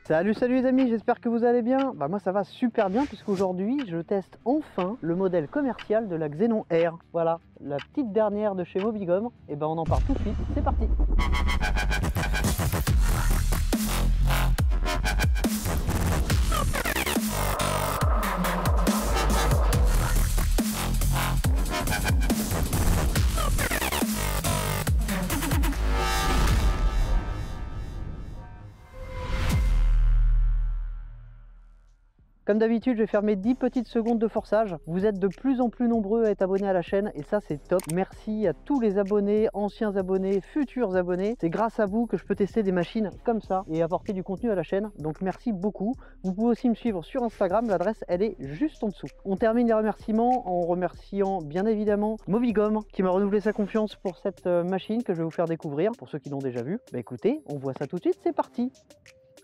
Salut les amis, j'espère que vous allez bien. Moi ça va super bien puisqu'aujourd'hui je teste enfin le modèle commercial de la Xenon R. Voilà, la petite dernière de chez Mobigom. Et on en parle tout de suite, c'est parti. Comme d'habitude, je vais faire mes 10 petites secondes de forçage. Vous êtes de plus en plus nombreux à être abonnés à la chaîne et ça c'est top. Merci à tous les abonnés, anciens abonnés, futurs abonnés. C'est grâce à vous que je peux tester des machines comme ça et apporter du contenu à la chaîne. Donc merci beaucoup. Vous pouvez aussi me suivre sur Instagram, l'adresse elle est juste en dessous. On termine les remerciements en remerciant bien évidemment Mobigom qui m'a renouvelé sa confiance pour cette machine que je vais vous faire découvrir. Pour ceux qui l'ont déjà vu, écoutez, on voit ça tout de suite, c'est parti.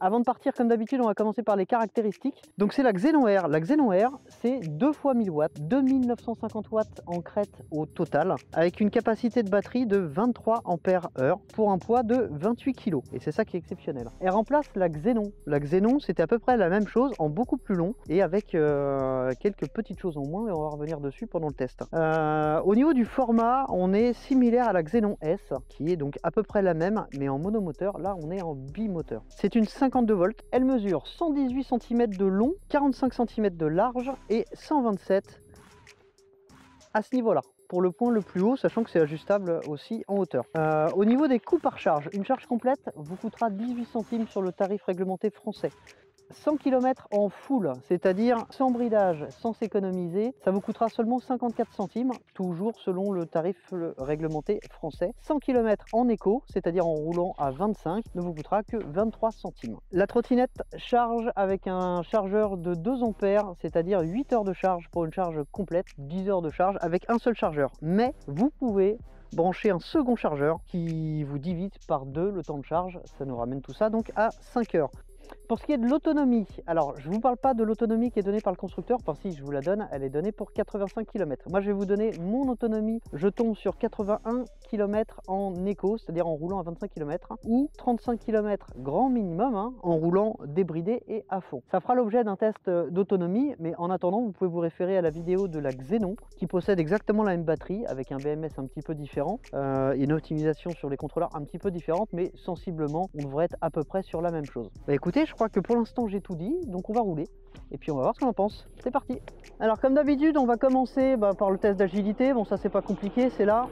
Avant de partir, comme d'habitude, on va commencer par les caractéristiques. Donc c'est la Xenon R. La Xenon R, c'est 2 fois 1000 watts, 2950 watts en crête au total, avec une capacité de batterie de 23 ampères heure pour un poids de 28 kg. Et c'est ça qui est exceptionnel. Elle remplace la Xenon. La Xenon, c'était à peu près la même chose, en beaucoup plus long, et avec quelques petites choses en moins, et on va revenir dessus pendant le test. Au niveau du format, on est similaire à la Xenon S, qui est donc à peu près la même, mais en monomoteur. Là, on est en bimoteur. C'est une 52 volts, elle mesure 118 cm de long, 45 cm de large et 127 à ce niveau là, pour le point le plus haut, sachant que c'est ajustable aussi en hauteur. Au niveau des coûts par charge, une charge complète vous coûtera 18 centimes sur le tarif réglementé français. 100 km en full, c'est-à-dire sans bridage, sans s'économiser, ça vous coûtera seulement 54 centimes, toujours selon le tarif réglementé français. 100 km en éco, c'est-à-dire en roulant à 25, ne vous coûtera que 23 centimes. La trottinette charge avec un chargeur de 2 ampères, c'est-à-dire 8 heures de charge pour une charge complète, 10 heures de charge avec un seul chargeur. Mais vous pouvez brancher un second chargeur qui vous divise par 2 le temps de charge, ça nous ramène tout ça donc à 5 heures. Pour ce qui est de l'autonomie, alors je ne vous parle pas de l'autonomie qui est donnée par le constructeur, enfin si je vous la donne, elle est donnée pour 85 km. Moi je vais vous donner mon autonomie, je tombe sur 81 km en éco, c'est-à-dire en roulant à 25 km, ou 35 km grand minimum, en roulant débridé et à fond. Ça fera l'objet d'un test d'autonomie, mais en attendant vous pouvez vous référer à la vidéo de la Xenon, qui possède exactement la même batterie, avec un BMS un petit peu différent, et une optimisation sur les contrôleurs un petit peu différente, mais sensiblement on devrait être à peu près sur la même chose. Écoutez, je crois que pour l'instant j'ai tout dit, donc on va rouler et puis on va voir ce qu'on en pense. C'est parti. Alors comme d'habitude on va commencer par le test d'agilité. Bon, ça c'est pas compliqué, c'est là.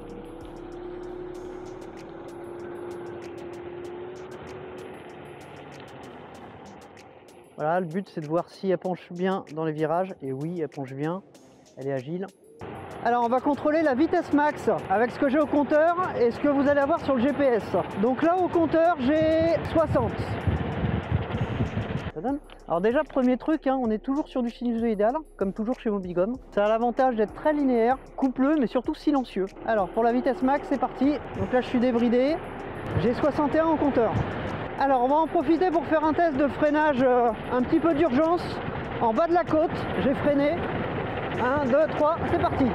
Voilà, le but c'est de voir si elle penche bien dans les virages, et oui, elle penche bien, elle est agile. Alors on va contrôler la vitesse max avec ce que j'ai au compteur et ce que vous allez avoir sur le GPS. Donc là au compteur j'ai 60. Alors déjà, premier truc, on est toujours sur du sinusoïdal, comme toujours chez Mobigom. Ça a l'avantage d'être très linéaire, coupleux, mais surtout silencieux. Alors pour la vitesse max, c'est parti. Donc là, je suis débridé. J'ai 61 en compteur. Alors on va en profiter pour faire un test de freinage un petit peu d'urgence. En bas de la côte, j'ai freiné. 1, 2, 3, c'est parti.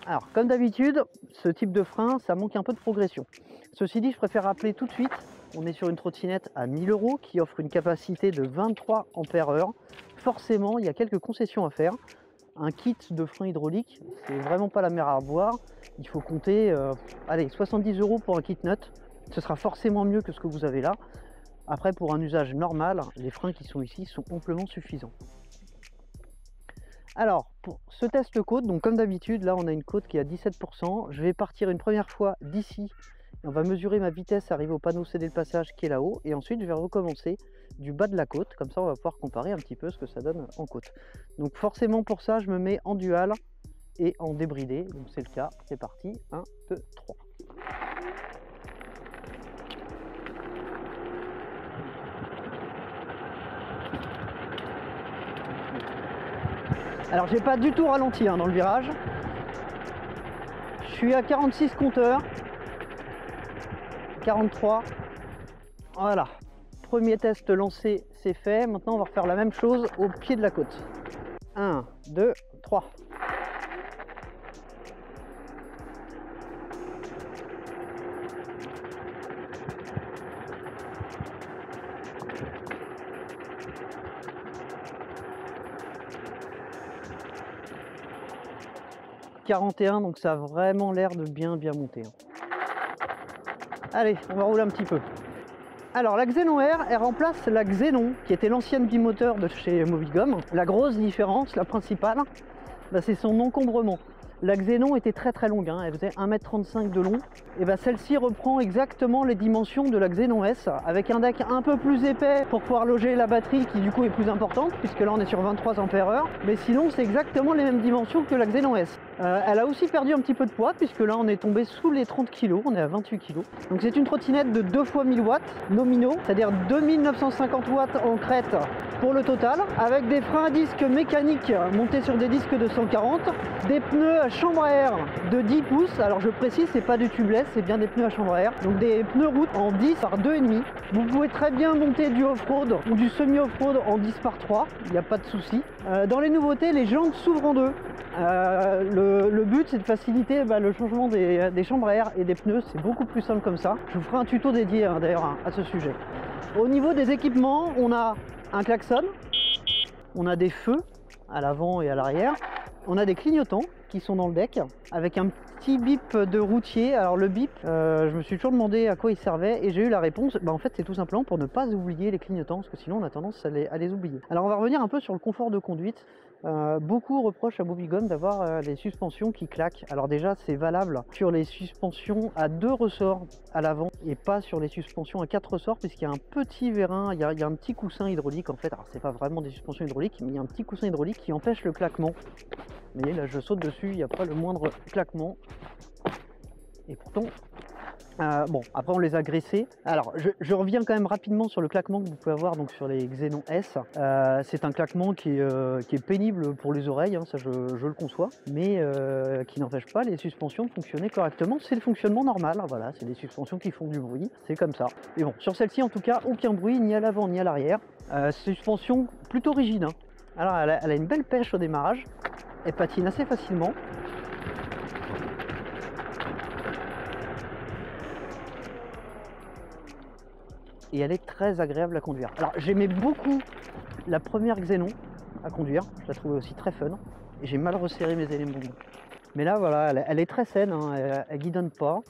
Alors comme d'habitude, ce type de frein, ça manque un peu de progression. Ceci dit, je préfère rappeler tout de suite, on est sur une trottinette à 1000 € qui offre une capacité de 23 ampères heure. Forcément, il y a quelques concessions à faire. Un kit de frein hydraulique, c'est vraiment pas la mer à boire. Il faut compter, allez, 70 € pour un kit nut. Ce sera forcément mieux que ce que vous avez là. Après, pour un usage normal, les freins qui sont ici sont amplement suffisants. Alors, pour ce test côte, donc comme d'habitude, là on a une côte qui est à 17%. Je vais partir une première fois d'ici. On va mesurer ma vitesse, arriver au panneau céder le passage qui est là-haut. Et ensuite, je vais recommencer du bas de la côte. Comme ça, on va pouvoir comparer un petit peu ce que ça donne en côte. Donc forcément, pour ça, je me mets en dual et en débridé. Donc c'est le cas. C'est parti. 1, 2, 3. Alors j'ai pas du tout ralenti dans le virage. Je suis à 46 compteurs. 43. Voilà. Premier test lancé, c'est fait. Maintenant on va refaire la même chose au pied de la côte. 1, 2, 3. 41, donc ça a vraiment l'air de bien monter. Allez, on va rouler un petit peu. Alors la Xenon R, elle remplace la Xenon, qui était l'ancienne bimoteur de chez Movigum. La grosse différence, la principale, bah, c'est son encombrement. La Xenon était très longue, hein, elle faisait 1,35 m de long. Et bah, celle-ci reprend exactement les dimensions de la Xenon S, avec un deck un peu plus épais pour pouvoir loger la batterie qui du coup est plus importante, puisque là on est sur 23 Ah. Mais sinon c'est exactement les mêmes dimensions que la Xenon S. Elle a aussi perdu un petit peu de poids, puisque là on est tombé sous les 30 kg, on est à 28 kg. Donc c'est une trottinette de 2 fois 1000 watts nominaux, c'est-à-dire 2950 watts en crête pour le total, avec des freins à disque mécaniques montés sur des disques de 140, des pneus à chambre à air de 10 pouces, alors je précise c'est pas du tubeless, c'est bien des pneus à chambre à air, donc des pneus route en 10 par 2,5. Vous pouvez très bien monter du off-road ou du semi-off-road en 10 par 3, il n'y a pas de souci. Dans les nouveautés, les jantes s'ouvrent en deux. Le but c'est de faciliter le changement des chambres à air et des pneus, c'est beaucoup plus simple comme ça. Je vous ferai un tuto dédié d'ailleurs à ce sujet. Au niveau des équipements, on a un klaxon, on a des feux à l'avant et à l'arrière, on a des clignotants qui sont dans le deck avec un petit bip de routier. Alors le bip, je me suis toujours demandé à quoi il servait et j'ai eu la réponse, en fait c'est tout simplement pour ne pas oublier les clignotants, parce que sinon on a tendance à les oublier. Alors on va revenir un peu sur le confort de conduite. Beaucoup reprochent à Movigum d'avoir les suspensions qui claquent. Alors déjà c'est valable sur les suspensions à 2 ressorts à l'avant et pas sur les suspensions à 4 ressorts, puisqu'il y a un petit vérin, il y a un petit coussin hydraulique en fait. Alors c'est pas vraiment des suspensions hydrauliques, mais il y a un petit coussin hydraulique qui empêche le claquement. Vous voyez là je saute dessus, il n'y a pas le moindre claquement. Et pourtant bon, après on les a graissés. Alors je reviens quand même rapidement sur le claquement que vous pouvez avoir donc sur les Xenon S. C'est un claquement qui est pénible pour les oreilles, hein, ça je le conçois, mais qui n'empêche pas les suspensions de fonctionner correctement. C'est le fonctionnement normal, voilà, c'est des suspensions qui font du bruit, c'est comme ça. Et bon, sur celle-ci en tout cas, aucun bruit, ni à l'avant ni à l'arrière. Suspension plutôt rigide, hein. Alors elle a une belle pêche au démarrage, elle patine assez facilement. Et elle est très agréable à conduire. Alors j'aimais beaucoup la première Xenon à conduire, je la trouvais aussi très fun, et j'ai mal resserré mes éléments. Mais là voilà, elle est très saine, hein, elle guidonne pas,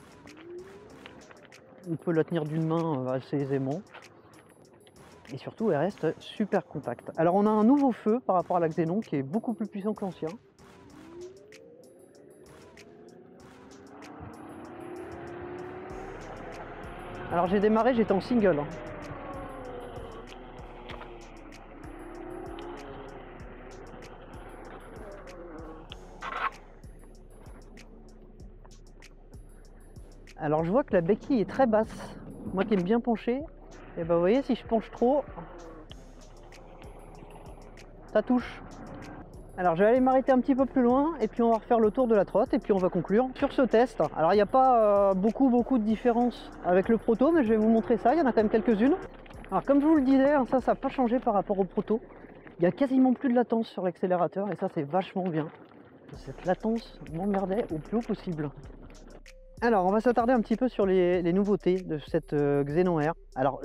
on peut la tenir d'une main assez aisément, et surtout elle reste super compacte. Alors on a un nouveau feu par rapport à la Xenon qui est beaucoup plus puissant que l'ancien. Alors j'ai démarré, j'étais en single. Alors je vois que la béquille est très basse. Moi qui aime bien pencher, et vous voyez si je penche trop, ça touche. Alors je vais aller m'arrêter un petit peu plus loin et puis on va refaire le tour de la trotte et puis on va conclure sur ce test. Alors il n'y a pas beaucoup de différence avec le proto, mais je vais vous montrer ça, il y en a quand même quelques-unes. Alors comme je vous le disais, hein, ça n'a pas changé par rapport au proto. Il n'y a quasiment plus de latence sur l'accélérateur et ça c'est vachement bien. Cette latence m'emmerdait au plus haut possible. Alors on va s'attarder un petit peu sur les nouveautés de cette Xenon R. Alors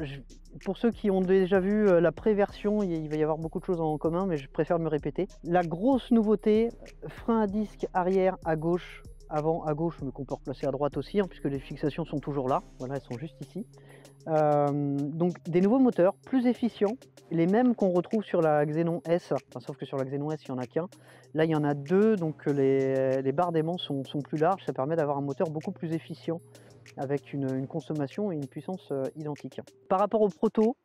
pour ceux qui ont déjà vu la pré-version, il va y avoir beaucoup de choses en commun, mais je préfère me répéter. La grosse nouveauté, frein à disque arrière à gauche, avant à gauche, mais qu'on peut replacer à droite aussi, hein, puisque les fixations sont toujours là. Voilà, elles sont juste ici. Donc des nouveaux moteurs, plus efficients, les mêmes qu'on retrouve sur la Xenon S, enfin, sauf que sur la Xenon S il n'y en a qu'un. Là il y en a deux, donc les barres d'aimants sont plus larges, ça permet d'avoir un moteur beaucoup plus efficient avec une consommation et une puissance identiques. Par rapport au proto,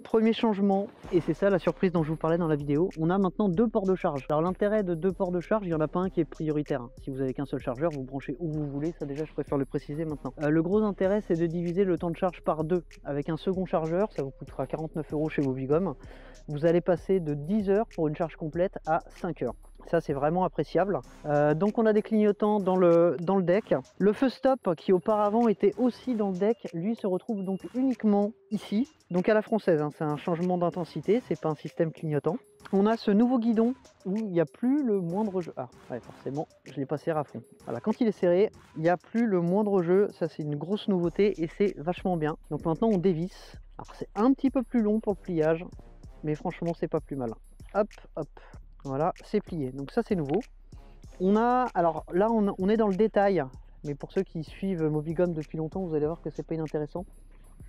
premier changement, et c'est ça la surprise dont je vous parlais dans la vidéo, on a maintenant 2 ports de charge. Alors l'intérêt de 2 ports de charge, il n'y en a pas un qui est prioritaire, hein. Si vous avez qu'un seul chargeur, vous branchez où vous voulez, ça déjà je préfère le préciser maintenant. Le gros intérêt c'est de diviser le temps de charge par 2. Avec un second chargeur, ça vous coûtera 49 € chez Movigum. Vous allez passer de 10 heures pour une charge complète à 5 heures. Ça c'est vraiment appréciable. Donc on a des clignotants dans le deck. Le feu stop qui auparavant était aussi dans le deck, lui se retrouve donc uniquement ici. Donc à la française, hein, c'est un changement d'intensité, c'est pas un système clignotant. On a ce nouveau guidon où il n'y a plus le moindre jeu. Ah ouais, forcément, je l'ai pas serré à fond. Voilà, quand il est serré, il n'y a plus le moindre jeu. Ça c'est une grosse nouveauté et c'est vachement bien. Donc maintenant on dévisse. Alors c'est un petit peu plus long pour le pliage, mais franchement c'est pas plus mal. Hop, hop. Voilà, c'est plié. Donc ça c'est nouveau. Alors là, on est dans le détail, mais pour ceux qui suivent Mobigum depuis longtemps, vous allez voir que c'est pas inintéressant.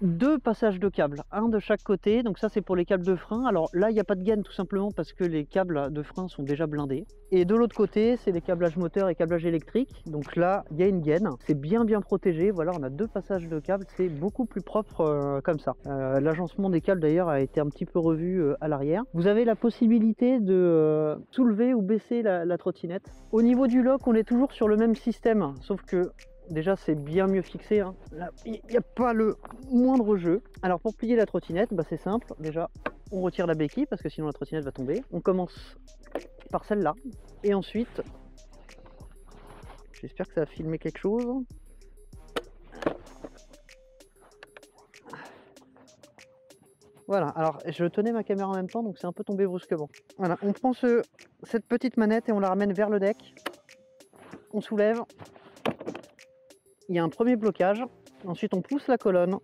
2 passages de câbles, un de chaque côté, donc ça c'est pour les câbles de frein. Alors là il n'y a pas de gaine tout simplement parce que les câbles de frein sont déjà blindés. Et de l'autre côté c'est les câblages moteur et câblage électrique, donc là il y a une gaine, c'est bien protégé. Voilà, on a 2 passages de câbles, c'est beaucoup plus propre comme ça. L'agencement des câbles d'ailleurs a été un petit peu revu à l'arrière. Vous avez la possibilité de soulever ou baisser la trottinette. Au niveau du lock, on est toujours sur le même système, sauf que déjà c'est bien mieux fixé, hein. Là il n'y a pas le moindre jeu. Alors pour plier la trottinette, bah, c'est simple. Déjà on retire la béquille parce que sinon la trottinette va tomber. On commence par celle-là et ensuite, j'espère que ça va filmer quelque chose. Voilà, alors je tenais ma caméra en même temps donc c'est un peu tombé brusquement. Voilà, on prend cette petite manette et on la ramène vers le deck. On soulève. Il y a un premier blocage, ensuite on pousse la colonne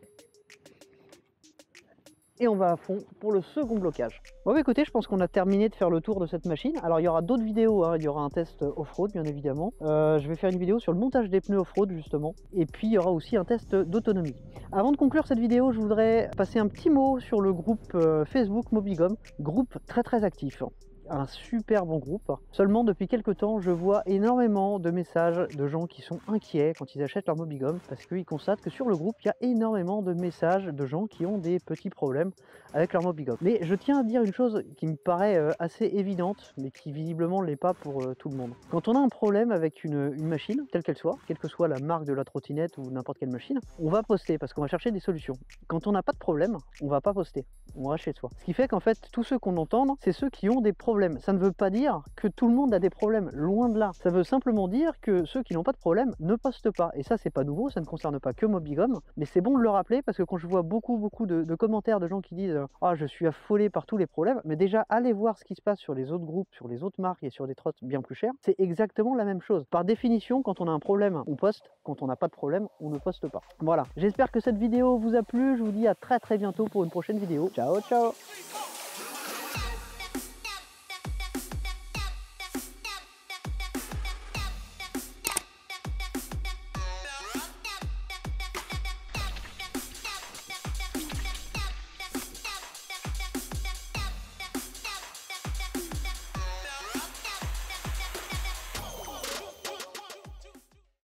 et on va à fond pour le second blocage. Bon bah écoutez, je pense qu'on a terminé de faire le tour de cette machine. Alors il y aura d'autres vidéos, hein. Il y aura un test off-road bien évidemment. Je vais faire une vidéo sur le montage des pneus off-road justement. Et puis il y aura aussi un test d'autonomie. Avant de conclure cette vidéo, je voudrais passer un petit mot sur le groupe Facebook Mobigum, groupe très actif. Un super bon groupe. Seulement depuis quelques temps je vois énormément de messages de gens qui sont inquiets quand ils achètent leur Mobigum parce qu'ils constatent que sur le groupe il y a énormément de messages de gens qui ont des petits problèmes avec leur Mobigum. Mais je tiens à dire une chose qui me paraît assez évidente mais qui visiblement ne l'est pas pour tout le monde. Quand on a un problème avec une machine, quelle qu'elle soit, quelle que soit la marque de la trottinette ou n'importe quelle machine, on va poster parce qu'on va chercher des solutions. Quand on n'a pas de problème, on va pas poster, on va chez soi. Ce qui fait qu'en fait tous ceux qu'on entend, c'est ceux qui ont des problèmes. Ça ne veut pas dire que tout le monde a des problèmes, loin de là. Ça veut simplement dire que ceux qui n'ont pas de problème ne postent pas. Et ça, c'est pas nouveau, ça ne concerne pas que Mobigum, mais c'est bon de le rappeler parce que quand je vois beaucoup de commentaires de gens qui disent « Ah, je suis affolé par tous les problèmes », mais déjà, allez voir ce qui se passe sur les autres groupes, sur les autres marques et sur des trottes bien plus chères, c'est exactement la même chose. Par définition, quand on a un problème, on poste. Quand on n'a pas de problème, on ne poste pas. Voilà, j'espère que cette vidéo vous a plu. Je vous dis à très bientôt pour une prochaine vidéo. Ciao, ciao!